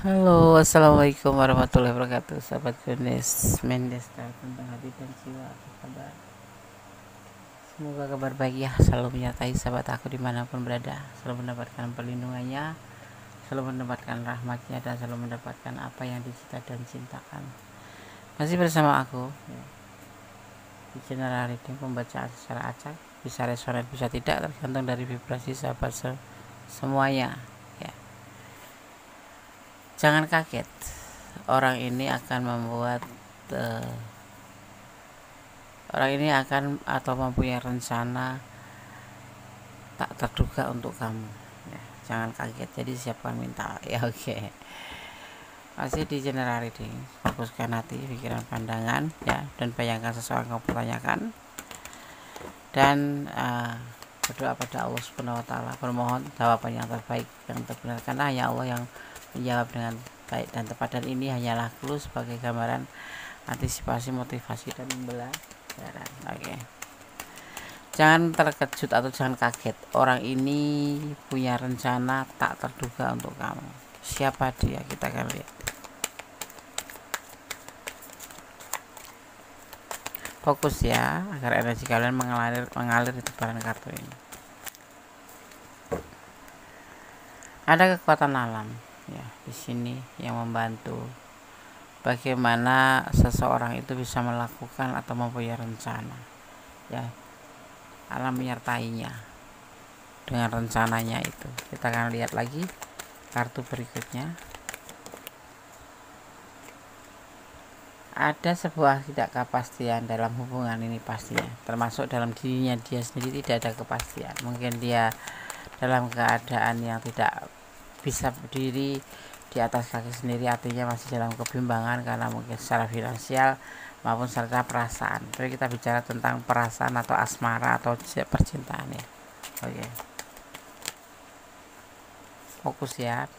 Halo, assalamualaikum warahmatullahi wabarakatuh. Sahabat Mendes tentang hati dan jiwa. Apa kabar? Semoga kabar baik ya selalu menyertai sahabat aku dimanapun berada. Selalu mendapatkan perlindungannya, selalu mendapatkan rahmatnya, dan selalu mendapatkan apa yang dicita dan cintakan. Masih bersama aku ya, di channel reading pembacaan secara acak. Bisa resonan, bisa tidak, tergantung dari vibrasi sahabat semuanya ya. Jangan kaget, orang ini akan membuat orang ini akan atau mempunyai rencana tak terduga untuk kamu ya, jangan kaget, jadi siapkan mental ya. Oke, masih di general reading. Fokuskan hati, pikiran, pandangan ya, dan bayangkan sesuatu yang kamu pertanyakan, dan berdoa pada Allah Subhanahu wa taala, bermohon jawaban yang terbaik yang terbenar, karena hanya Allah yang menjawab dengan baik dan tepat, dan ini hanyalah clue sebagai gambaran antisipasi, motivasi, dan pembelajaran. Oke. Jangan terkejut atau jangan kaget. Orang ini punya rencana tak terduga untuk kamu. Siapa dia? Kita akan lihat. Fokus ya, agar energi kalian mengalir di depan kartu ini. Ada kekuatan alam ya di sini yang membantu bagaimana seseorang itu bisa melakukan atau mempunyai rencana ya. Alam menyertainya dengan rencananya itu. Kita akan lihat lagi kartu berikutnya. Ada sebuah ketidakpastian dalam hubungan ini pastinya, termasuk dalam dirinya dia sendiri tidak ada kepastian. Mungkin dia dalam keadaan yang tidak bisa berdiri di atas kaki sendiri, artinya masih dalam kebimbangan karena mungkin secara finansial maupun secara perasaan. Tapi kita bicara tentang perasaan atau asmara atau percintaan ya. Oke, fokus ya.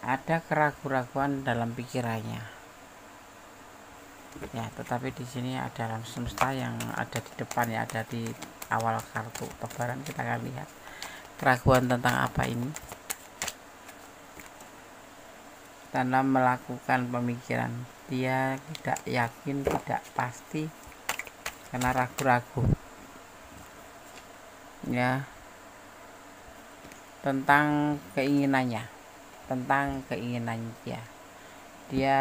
Ada keraguan-keraguan dalam pikirannya ya, tetapi di sini ada alam semesta yang ada di depan ya, ada di awal kartu tebaran. Kita akan lihat keraguan tentang apa ini dalam melakukan pemikiran. Dia tidak yakin, tidak pasti karena ragu-ragu ya tentang keinginannya, dia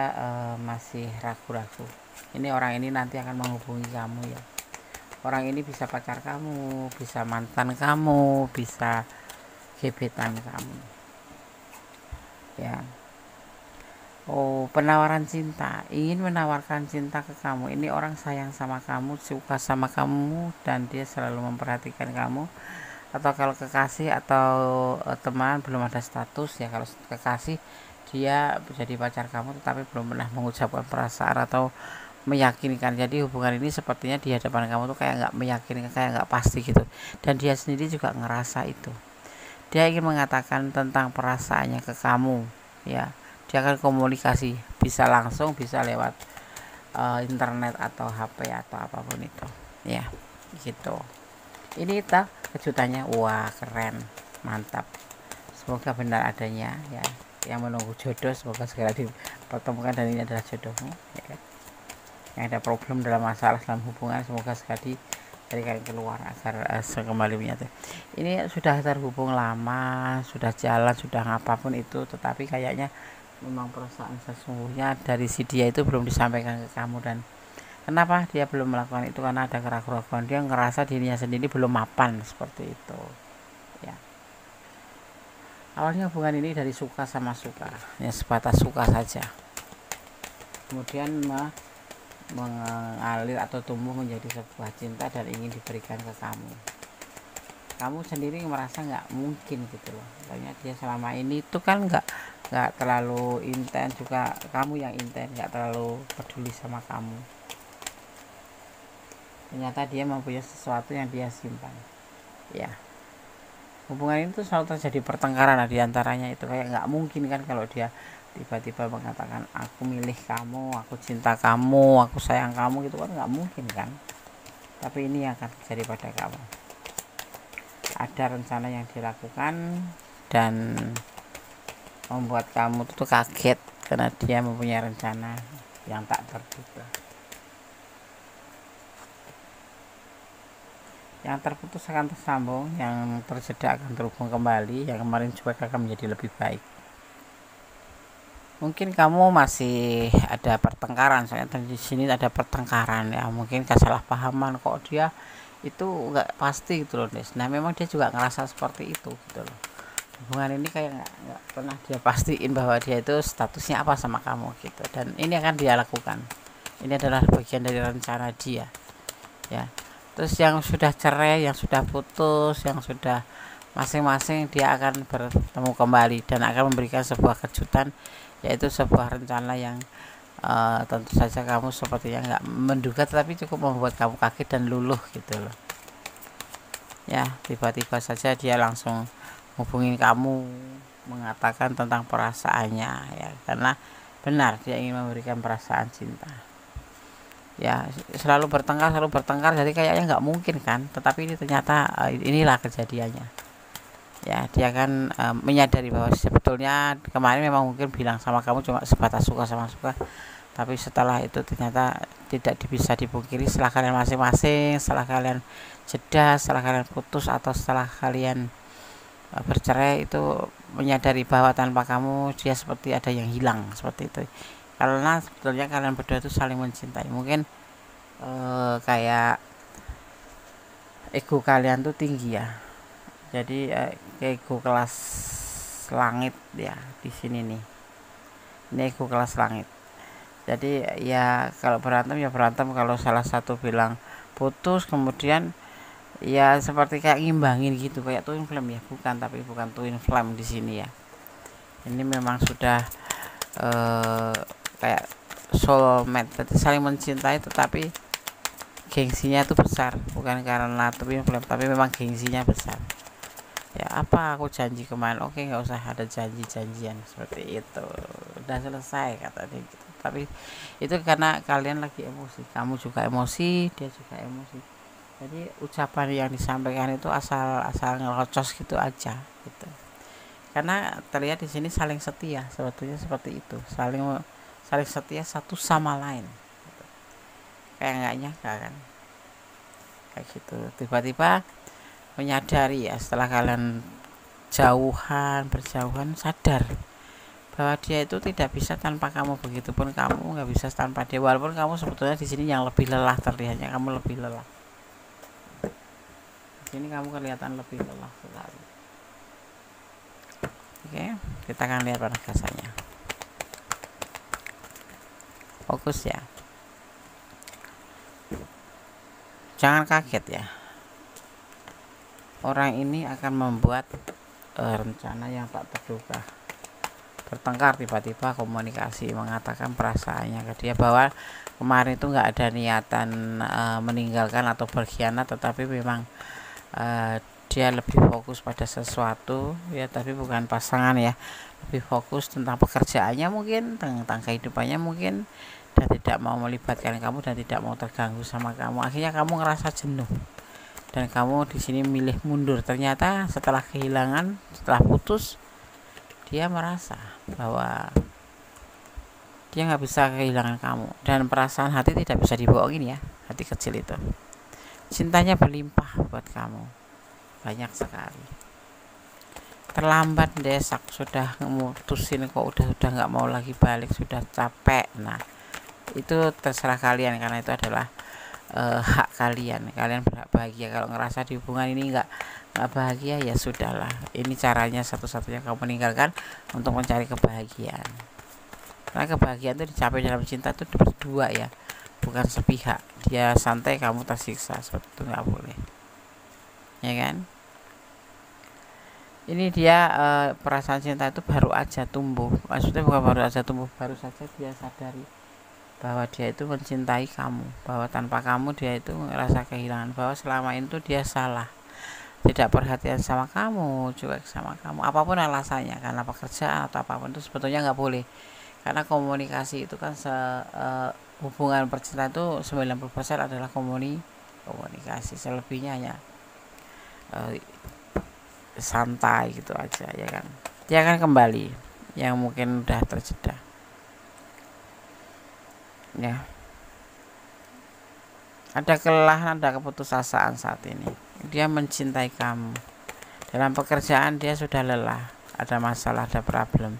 masih ragu-ragu. Ini orang ini nanti akan menghubungi kamu ya. Orang ini bisa pacar kamu, bisa mantan kamu, bisa gebetan kamu ya. Oh, penawaran cinta, ingin menawarkan cinta ke kamu. Ini orang sayang sama kamu, suka sama kamu, dan dia selalu memperhatikan kamu. Atau kalau kekasih atau teman, belum ada status ya. Kalau kekasih, dia jadi pacar kamu tetapi belum pernah mengucapkan perasaan atau meyakinkan. Jadi hubungan ini sepertinya di hadapan kamu tuh kayak nggak meyakinkan, kayak nggak pasti gitu, dan dia sendiri juga ngerasa itu. Dia ingin mengatakan tentang perasaannya ke kamu ya. Dia akan komunikasi, bisa langsung, bisa lewat internet atau HP atau apapun itu ya, gitu. Ini kita kejutannya, wah keren, mantap. Semoga benar adanya ya. Yang menunggu jodoh semoga segera dipertemukan, dan ini adalah jodohmu ya kan. Yang ada problem dalam masalah dalam hubungan semoga segera diberikan keluar agar kembali menyatu. Ini sudah terhubung lama, sudah jalan, sudah apapun itu, tetapi kayaknya memang perasaan sesungguhnya dari si dia itu belum disampaikan ke kamu. Dan kenapa dia belum melakukan itu? Karena ada keraguan, dia ngerasa dirinya sendiri belum mapan, seperti itu ya. Awalnya hubungan ini dari suka sama suka ya, sebatas suka saja, kemudian mengalir atau tumbuh menjadi sebuah cinta dan ingin diberikan ke kamu. Kamu sendiri merasa nggak mungkin gitu loh, soalnya dia selama ini itu kan nggak terlalu intens, juga kamu yang intens, nggak terlalu peduli sama kamu. Ternyata dia mempunyai sesuatu yang dia simpan ya. Hubungan itu selalu terjadi pertengkaran di antaranya itu, kayak nggak mungkin kan kalau dia tiba-tiba mengatakan aku milih kamu, aku cinta kamu, aku sayang kamu, gitu kan nggak mungkin kan. Tapi ini yang akan terjadi pada kamu. ada rencana yang dilakukan dan membuat kamu tuh kaget karena dia mempunyai rencana yang tak terduga. Yang terputus akan tersambung, yang terjeda akan terhubung kembali, yang kemarin cuek akan menjadi lebih baik. Mungkin kamu masih ada pertengkaran, soalnya di sini ada pertengkaran ya, mungkin kesalahpahaman kok dia itu nggak pasti gitu loh Des. Nah memang dia juga ngerasa seperti itu gitu loh. Hubungan ini kayak nggak pernah dia pastiin bahwa dia itu statusnya apa sama kamu gitu, dan ini akan dia lakukan. Ini adalah bagian dari rencana dia ya. Terus yang sudah cerai, yang sudah putus, yang sudah masing-masing, dia akan bertemu kembali dan akan memberikan sebuah kejutan, yaitu sebuah rencana yang tentu saja kamu sepertinya nggak menduga, tetapi cukup membuat kamu kaget dan luluh gitu loh ya. Tiba-tiba saja dia langsung hubungin kamu, mengatakan tentang perasaannya ya, karena benar dia ingin memberikan perasaan cinta ya. Selalu bertengkar, jadi kayaknya nggak mungkin kan, tetapi ini ternyata inilah kejadiannya ya. Dia kan menyadari bahwa sebetulnya kemarin memang mungkin bilang sama kamu cuma sebatas suka sama suka, tapi setelah itu ternyata tidak bisa dipungkiri, setelah kalian masing-masing, setelah kalian jeda, setelah kalian putus, atau setelah kalian bercerai, itu menyadari bahwa tanpa kamu dia seperti ada yang hilang, seperti itu. Karena sebetulnya kalian berdua itu saling mencintai. Mungkin kayak ego kalian tuh tinggi ya, jadi ego kelas langit ya di sini nih. Ini ego kelas langit. Jadi ya kalau berantem ya berantem, kalau salah satu bilang putus kemudian ya seperti kayak ngimbangin gitu, kayak twin flame ya, tapi bukan twin flame di sini ya. Ini memang sudah kayak soulmate, saling mencintai, tetapi gengsinya itu besar, bukan karena twin flame, tapi memang gengsinya besar ya. Apa aku janji kemarin, oke nggak usah ada janjian seperti itu, udah selesai kata dia gitu. Tapi itu karena kalian lagi emosi, kamu juga emosi, dia juga emosi, jadi ucapan yang disampaikan itu asal ngelocos gitu aja gitu. Karena terlihat di sini saling setia, sebetulnya seperti itu, saling setia satu sama lain gitu. Kayak nggak nyangka kan, kayak gitu. Tiba-tiba menyadari ya, setelah kalian berjauhan, sadar bahwa dia itu tidak bisa tanpa kamu, begitupun kamu nggak bisa tanpa dia. Walaupun kamu sebetulnya di sini yang lebih lelah, terlihatnya kamu lebih lelah. Di sini kamu kelihatan lebih lelah sekali. Oke, kita akan lihat penegasannya. Fokus ya. Jangan kaget ya. Orang ini akan membuat rencana yang tak terduga. Bertengkar, tiba-tiba komunikasi, mengatakan perasaannya ke dia, bahwa kemarin itu nggak ada niatan meninggalkan atau berkhianat, tetapi memang dia lebih fokus pada sesuatu ya, tapi bukan pasangan ya, lebih fokus tentang pekerjaannya mungkin, tentang kehidupannya mungkin, dan tidak mau melibatkan kamu dan tidak mau terganggu sama kamu. Akhirnya kamu ngerasa jenuh dan kamu di sini milih mundur. Ternyata setelah kehilangan, setelah putus, dia merasa bahwa dia nggak bisa kehilangan kamu, dan perasaan hati tidak bisa dibohongin ya, hati kecil itu cintanya berlimpah buat kamu, banyak sekali. Terlambat desak, sudah memutusin kok udah nggak mau lagi balik, sudah capek. Nah itu terserah kalian, karena itu adalah hak kalian berhak bahagia. Kalau ngerasa di hubungan ini nggak bahagia, ya sudahlah, ini caranya satu-satunya kamu meninggalkan untuk mencari kebahagiaan. Karena kebahagiaan itu dicapai dalam cinta itu berdua ya, bukan sepihak. Dia santai, kamu tersiksa, seperti itu nggak boleh ya kan. Ini dia perasaan cinta itu baru aja tumbuh, maksudnya bukan baru aja tumbuh, baru saja dia sadari bahwa dia itu mencintai kamu, bahwa tanpa kamu dia itu ngerasa kehilangan, bahwa selama itu dia salah, tidak perhatian sama kamu, cuek sama kamu, apapun alasannya, karena pekerjaan atau apapun, itu sebetulnya nggak boleh. Karena komunikasi itu kan hubungan percintaan itu 90% adalah komunikasi, selebihnya hanya santai gitu aja ya kan. Dia akan kembali yang mungkin udah terjeda ya. Ada kelelahan, ada keputusasaan saat ini. Dia mencintai kamu. Dalam pekerjaan dia sudah lelah, ada masalah, ada problem.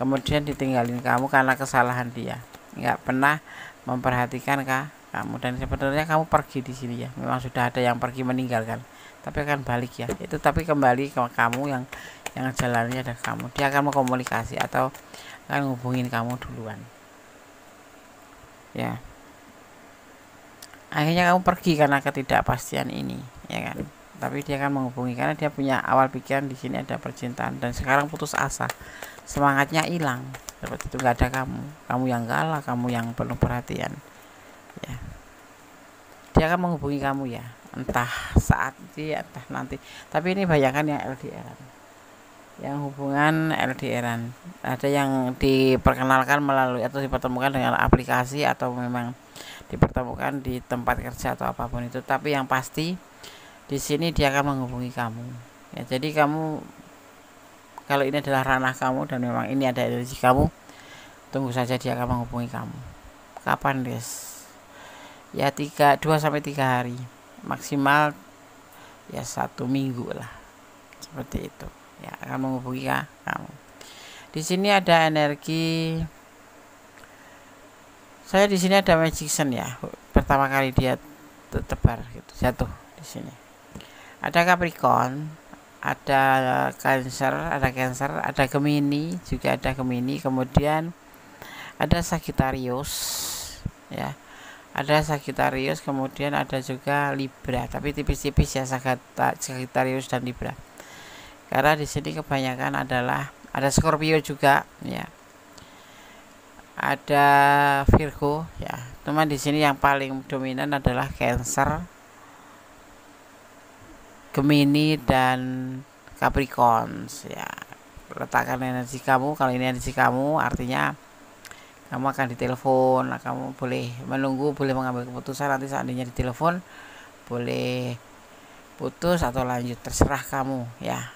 Kemudian ditinggalin kamu karena kesalahan dia. Nggak pernah memperhatikan kamu, dan sebenarnya kamu pergi di sini ya. Memang sudah ada yang pergi meninggalkan, tapi akan balik ya. Itu tapi kembali ke kamu yang jalannya ada kamu. Dia akan mengkomunikasi atau akan hubungin kamu duluan. Ya. Akhirnya kamu pergi karena ketidakpastian ini, ya kan? Tapi dia akan menghubungi karena dia punya awal pikiran di sini ada percintaan, dan sekarang putus asa, semangatnya hilang. Seperti itu, nggak ada kamu yang galak, kamu yang penuh perhatian. Ya, dia akan menghubungi kamu ya, entah saat ini, entah nanti. Tapi ini bayangkan yang LDRan, yang hubungan LDRan, ada yang diperkenalkan melalui atau dipertemukan dengan aplikasi atau memang dipertemukan di tempat kerja atau apapun itu. Tapi yang pasti di sini dia akan menghubungi kamu ya. Jadi kamu, kalau ini adalah ranah kamu dan memang ini ada energi kamu, tunggu saja dia akan menghubungi kamu. Kapan Des? Ya 2 sampai 3 hari maksimal ya, 1 minggu lah, seperti itu ya, akan menghubungi kamu. Di sini ada energi, saya di sini ada magician ya, pertama kali dia tertebar gitu, jatuh di sini. Ada Capricorn, ada Cancer, ada Gemini, juga ada Gemini, kemudian ada Sagittarius ya. Ada Sagittarius, kemudian ada juga Libra, tapi tipis-tipis ya Sagittarius dan Libra. Karena di sini kebanyakan adalah ada Scorpio juga ya. Ada Virgo ya. Cuman di sini yang paling dominan adalah Cancer, Gemini dan Capricorn ya. Letakkan energi kamu, kalau ini energi kamu artinya kamu akan ditelepon. Kamu boleh menunggu, boleh mengambil keputusan. Nanti seandainya ditelepon boleh putus atau lanjut, terserah kamu ya.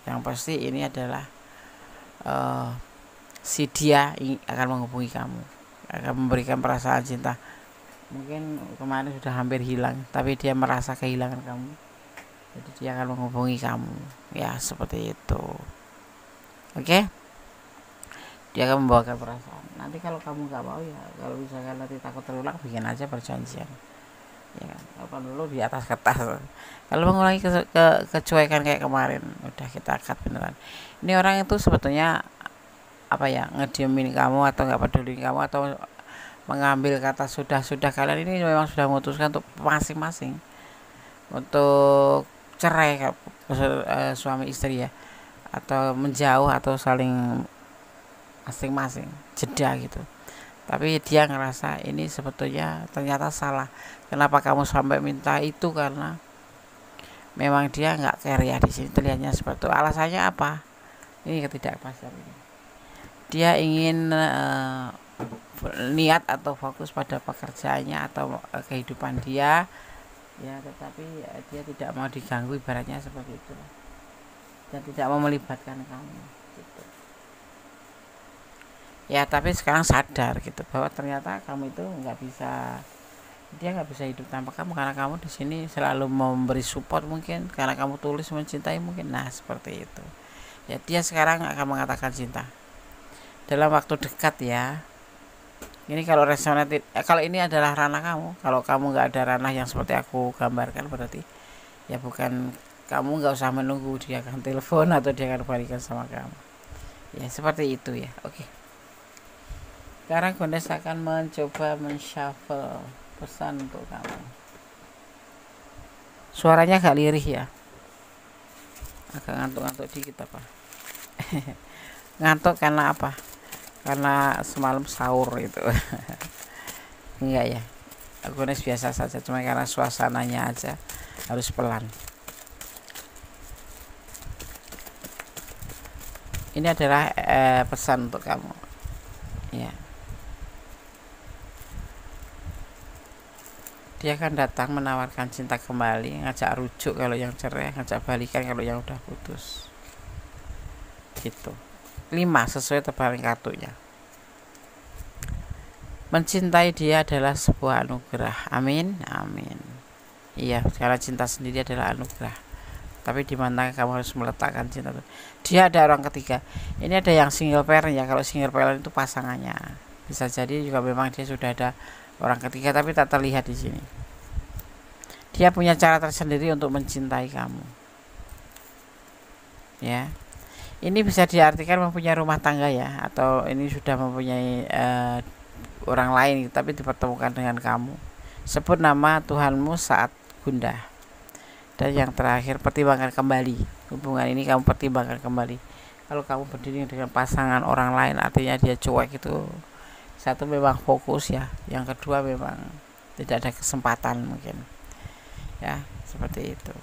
Yang pasti ini adalah si dia akan menghubungi kamu, akan memberikan perasaan cinta. Mungkin kemarin sudah hampir hilang, tapi dia merasa kehilangan kamu, jadi dia akan menghubungi kamu ya, seperti itu. Oke, dia akan membawakan perasaan. Nanti kalau kamu nggak mau ya, kalau misalkan nanti takut terulang, bikin aja perjanjian ya kan, apa dulu di atas kertas. Kalau mengulangi kecuekan kayak kemarin, udah kita akad beneran. Ini orang itu sebetulnya apa ya, ngediemin kamu atau nggak peduli kamu atau mengambil kata sudah kalian ini memang sudah memutuskan untuk masing-masing untuk cerai, suami istri ya, atau menjauh atau saling masing-masing jeda gitu. Tapi dia ngerasa ini sebetulnya ternyata salah. Kenapa kamu sampai minta itu? Karena memang dia nggak care ya, di sini terlihatnya seperti itu. Alasannya apa? Ini ketidakpastian ini. Dia ingin niat atau fokus pada pekerjaannya atau kehidupan dia ya, tetapi dia tidak mau diganggu, ibaratnya seperti itu, dan tidak mau melibatkan kamu gitu ya. Tapi sekarang sadar gitu bahwa ternyata kamu itu dia nggak bisa hidup tanpa kamu, karena kamu di sini selalu memberi support, mungkin karena kamu tulus mencintai mungkin. Nah seperti itu ya, dia sekarang akan mengatakan cinta dalam waktu dekat ya. Ini kalau resonatif, kalau ini adalah ranah kamu. Kalau kamu nggak ada ranah yang seperti aku gambarkan, berarti ya bukan, kamu nggak usah menunggu dia akan telepon atau dia akan balikan sama kamu ya, seperti itu ya. Oke, sekarang Gondes akan mencoba men-shuffle pesan untuk kamu. Suaranya agak lirih ya, agak ngantuk-ngantuk dikit apa. Ngantuk karena apa? Karena semalam sahur itu. Enggak ya, aku biasa saja, cuma karena suasananya aja harus pelan. Ini adalah pesan untuk kamu ya. Dia akan datang menawarkan cinta kembali, ngajak rujuk kalau yang cerai, ngajak balikan kalau yang udah putus. Gitu. 5 sesuai tebalan kartunya. Mencintai dia adalah sebuah anugerah. Amin, amin. Iya, karena cinta sendiri adalah anugerah. Tapi di mana kamu harus meletakkan cinta itu. Dia ada orang ketiga. Ini ada yang single parent ya. Kalau single parent itu pasangannya. Bisa jadi juga memang dia sudah ada orang ketiga tapi tak terlihat di sini. Dia punya cara tersendiri untuk mencintai kamu. Ya. Ini bisa diartikan mempunyai rumah tangga ya, atau ini sudah mempunyai orang lain tapi dipertemukan dengan kamu. Sebut nama Tuhanmu saat gundah. Dan yang terakhir, pertimbangkan kembali. Hubungan ini kamu pertimbangkan kembali. Kalau kamu berdiri dengan pasangan orang lain, artinya dia cuek itu. Satu memang fokus ya, yang kedua memang tidak ada kesempatan mungkin. Ya, seperti itu.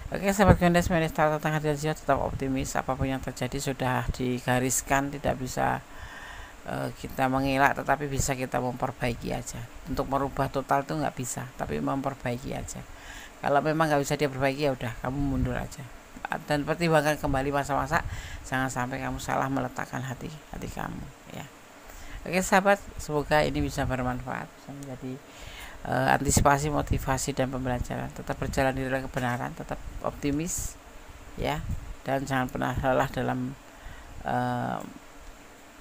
Oke, sahabat Gondes Tarot tentang hati dan jiwa, tetap optimis. Apapun yang terjadi sudah digariskan, tidak bisa kita mengelak, tetapi bisa kita memperbaiki aja. Untuk merubah total itu nggak bisa, tapi memperbaiki aja. Kalau memang nggak bisa diperbaiki, ya udah kamu mundur aja. Dan pertimbangkan kembali masa-masa, jangan sampai kamu salah meletakkan hati kamu ya. Oke sahabat, semoga ini bisa bermanfaat, bisa menjadi antisipasi, motivasi dan pembelajaran. Tetap berjalan di dalam kebenaran, tetap optimis ya, dan jangan pernah lelah dalam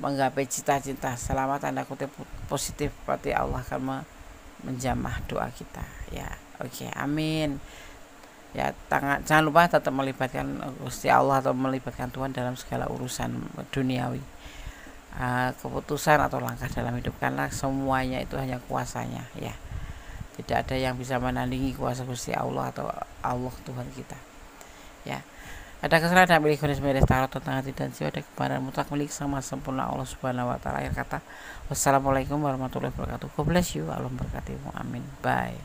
menggapai cita-cita. Selama tanda kutip positif, berarti Allah akan menjamah doa kita ya. Oke, amin ya. Jangan lupa tetap melibatkan Gusti Allah atau melibatkan Tuhan dalam segala urusan duniawi, keputusan atau langkah dalam hidup, karena semuanya itu hanya kuasanya ya. Tidak ada yang bisa menandingi kuasa Gusti Allah atau Allah Tuhan kita ya. Ada kesalahan dan milik Gondes Tarot tentang hati dan jiwa, ada kebenaran mutlak milik sama sempurna Allah Subhanahu wa taala. Akhir kata, wassalamualaikum warahmatullahi wabarakatuh. God bless you, Allah memberkatimu. Amin. Bye.